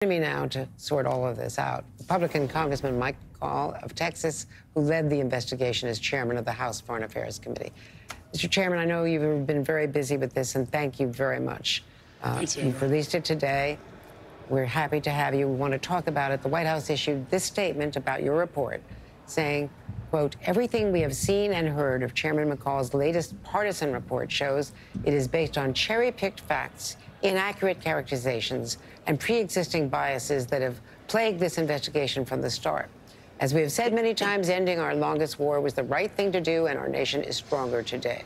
Joining me now to sort all of this out, Republican Congressman McCaul of Texas, who led the investigation as chairman of the House Foreign Affairs Committee. Mr. Chairman, I know you've been very busy with this, and thank you very much. You've released it today. We're happy to have you. We want to talk about it. The White House issued this statement about your report, saying, quote, "Everything we have seen and heard of Chairman McCaul's latest partisan report shows it is based on cherry-picked facts, inaccurate characterizations, and pre-existing biases that have plagued this investigation from the start. As we have said many times, ending our longest war was the right thing to do, and our nation is stronger today."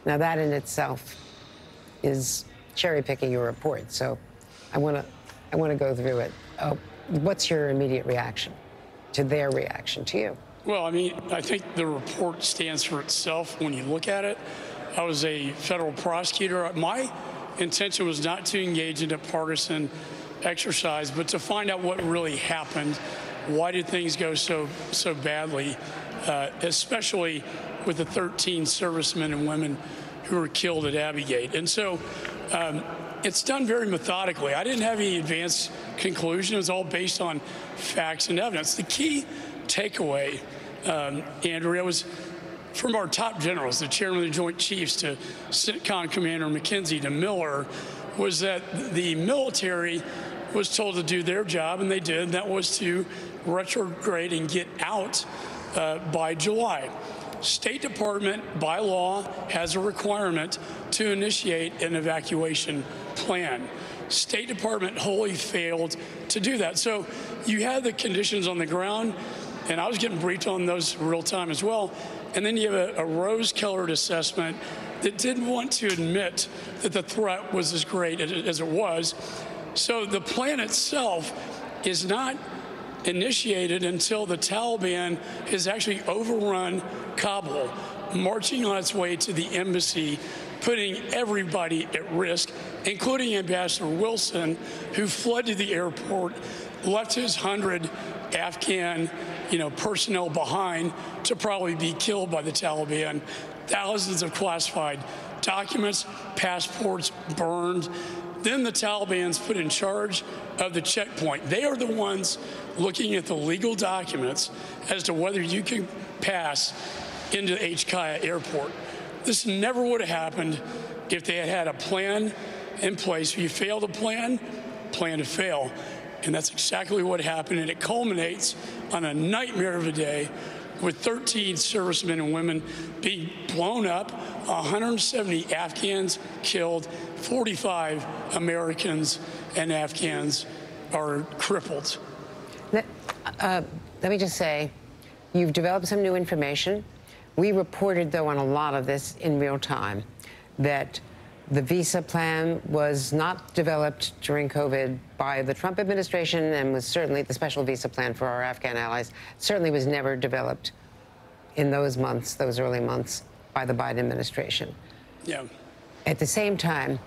Now, that in itself is cherry-picking your report. So I want to go through it. What's your immediate reaction to their reaction to you? Well, I mean, I think the report stands for itself when you look at it. I was a federal prosecutor. My intention was not to engage in a partisan exercise, but to find out what really happened. Why did things go so badly, especially with the 13 servicemen and women who were killed at Abbey Gate? And so it's done very methodically. I didn't have any advanced conclusion. It was all based on facts and evidence. The key takeaway, Andrea, was from our top generals, the chairman of the Joint Chiefs to CENTCOM Commander McKenzie to Miller, was that the military was told to do their job, and they did, and that was to retrograde and get out by July. State Department, by law, has a requirement to initiate an evacuation plan. State Department wholly failed to do that. So you had the conditions on the ground, and I was getting briefed on those real time as well. And then you have a rose-colored assessment that didn't want to admit that the threat was as great as it was. So the plan itself is not initiated until the Taliban has actually overrun Kabul, marching on its way to the embassy, putting everybody at risk, including Ambassador Wilson, who fled to the airport, left his 100 Afghan personnel behind to probably be killed by the Taliban. Thousands of classified documents, passports burned. Then the Taliban's put in charge of the checkpoint. They are the ones looking at the legal documents as to whether you can pass into HKIA airport. This never would have happened if they had had a plan in place. If you fail to plan to fail. And that's exactly what happened, and it culminates on a nightmare of a day with 13 servicemen and women being blown up, 170 Afghans killed, 45 Americans and Afghans are crippled. Let me just say, you've developed some new information. We reported, though, on a lot of this in real time, that the visa plan was not developed during COVID by the Trump administration, and was certainly the special visa plan for our Afghan allies certainly was never developed in those months, those early months, by the Biden administration. Yeah. At the same time,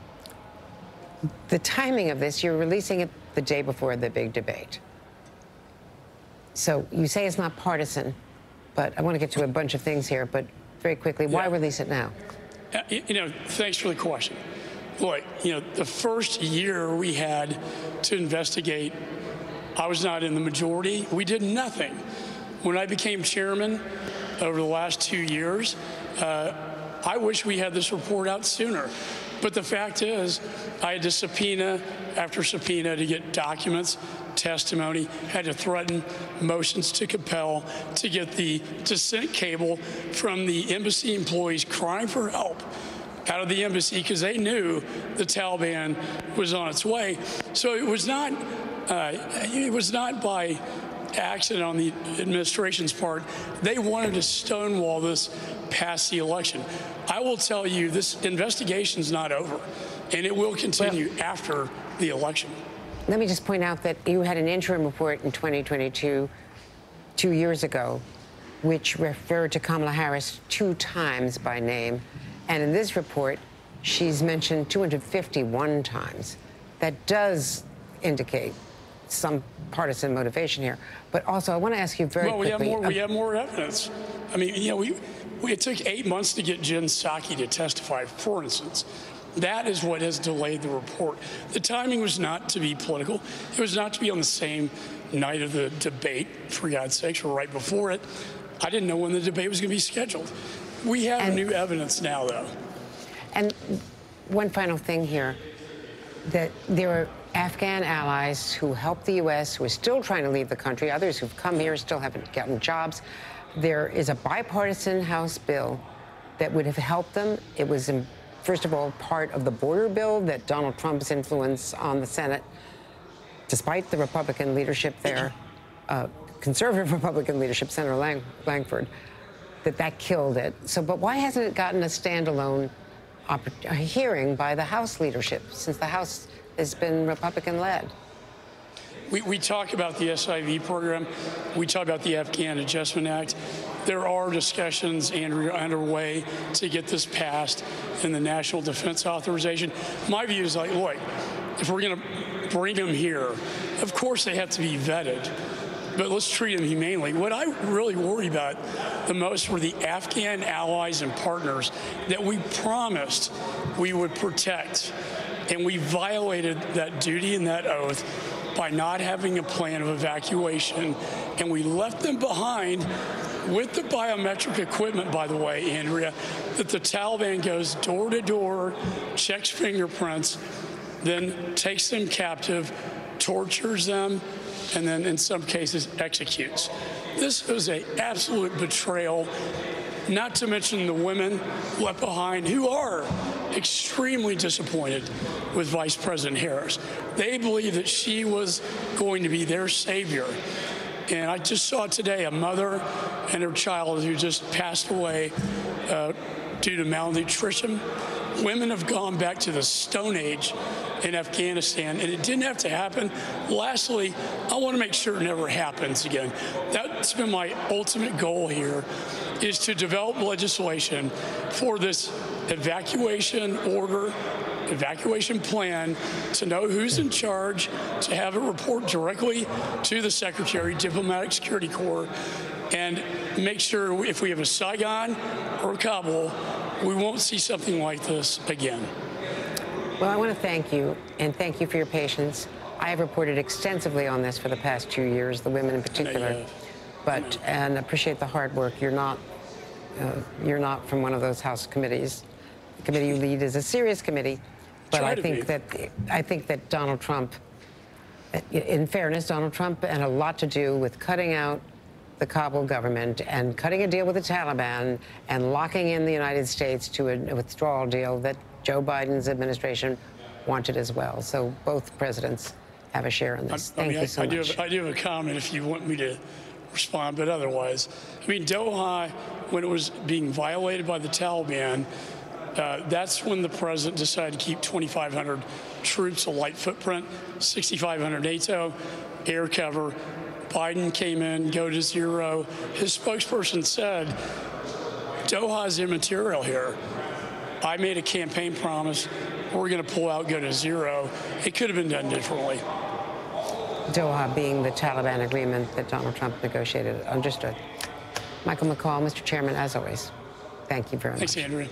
the timing of this, you're releasing it the day before the big debate. So you say it's not partisan, but I want to get to a bunch of things here, but very quickly, why release it now? Thanks for the question. Look, the first year we had to investigate, I was not in the majority. We did nothing. When I became chairman over the last 2 years, I wish we had this report out sooner. But the fact is, I had to subpoena after subpoena to get documents, testimony, had to threaten motions to compel to get the dissent cable from the embassy employees crying for help out of the embassy because they knew the Taliban was on its way. So it was not by accident on the administration's part. They wanted to stonewall this past the election. I will tell you, this investigation's not over, and it will continue after the election. Let me just point out that you had an interim report in 2022, 2 years ago, which referred to Kamala Harris 2 times by name. And in this report, she's mentioned 251 times. That does indicate some partisan motivation here. But also, I want to ask you very quickly. We have more evidence. I mean, it took 8 months to get Jen Psaki to testify, for instance. That is what has delayed the report. The timing was not to be political. It was not to be on the same night of the debate, for God's sakes, or right before it. I didn't know when the debate was going to be scheduled. We have new evidence now, though. And one final thing here, that there are Afghan allies who helped the U.S., who are still trying to leave the country, others who've come here still haven't gotten jobs. There is a bipartisan House bill that would have helped them. It was, first of all, part of the border bill that Donald Trump's influence on the Senate, despite the Republican leadership there, conservative Republican leadership, Senator Langford, that killed it. So, but why hasn't it gotten a standalone hearing by the House leadership, since the House has been Republican-led? We talk about the SIV program. We talk about the Afghan Adjustment Act. There are discussions, Andrea, underway to get this passed in the National Defense Authorization. My view is like, look, if we're going to bring them here, of course they have to be vetted, but let's treat them humanely. What I really worry about the most were the Afghan allies and partners that we promised we would protect, and we violated that duty and that oath by not having a plan of evacuation, and we left them behind with the biometric equipment, by the way, Andrea, that the Taliban goes door to door, checks fingerprints, then takes them captive, tortures them, and then in some cases executes. This was an absolute betrayal, not to mention the women left behind who are extremely disappointed with Vice President Harris. They believe that she was going to be their savior. And I just saw today a mother and her child who just passed away due to malnutrition. Women have gone back to the Stone Age in Afghanistan, and it didn't have to happen. Lastly, I want to make sure it never happens again. That's been my ultimate goal here, is to develop legislation for this evacuation order, evacuation plan, to know who's in charge, to have it report directly to the Secretary, Diplomatic Security Corps, and make sure if we have a Saigon or Kabul, we won't see something like this again. Well, I want to thank you, and thank you for your patience. I have reported extensively on this for the past 2 years, the women in particular, and appreciate the hard work. You're not from one of those House committees. The committee you lead is a serious committee, but I think that Donald Trump, in fairness, Donald Trump had a lot to do with cutting out the Kabul government and cutting a deal with the Taliban and locking in the United States to a withdrawal deal that Joe Biden's administration wanted as well. So both presidents have a share in this. Thank you so much. I do have a comment if you want me to respond, but otherwise, I mean, Doha, when it was being violated by the Taliban, that's when the president decided to keep 2,500 troops, a light footprint, 6,500 NATO, air cover. Biden came in, go to zero. His spokesperson said, Doha is immaterial here. I made a campaign promise. We're going to pull out, go to zero. It could have been done differently. Doha being the Taliban agreement that Donald Trump negotiated. Understood. Michael McCaul, Mr. Chairman, as always, thank you very much. Thanks, Andrea.